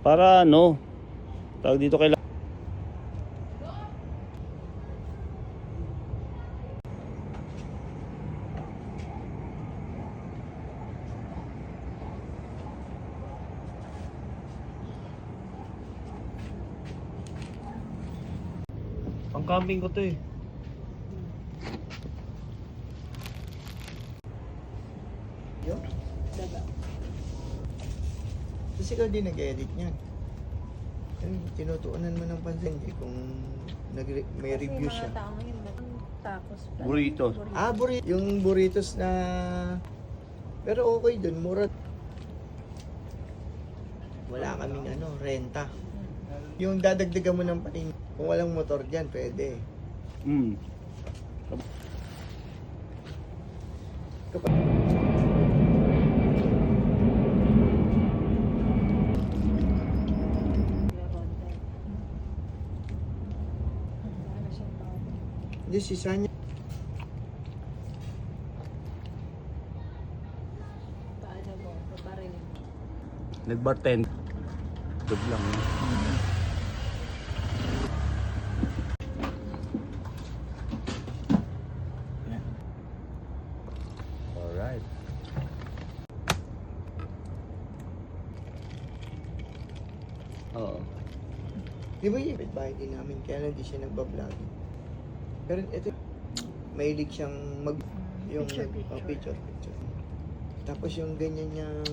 Para ano, tawag dito kailangan. Ang camping ko to eh. Yo? Kasi ikaw din nag-edit niyan. Tinutuunan mo ng pansin kung may review siya. Kasi mga tao ngayon, tacos pa. Burritos. Yung burritos na... Pero okay dun, mura. Wala kaming renta. Yung dadagdagan mo ng paning, kung walang motor dyan, pwede. Mm. Hindi, si Sanya. Paano mo? Paparin. Nag-bartend. Good lang. Alright. Oo. Di ba yung bahay din namin, kaya lang di siya nagbablog. Pero ito, mahilig siyang yung Picture. picture. Tapos yung ganyan niyang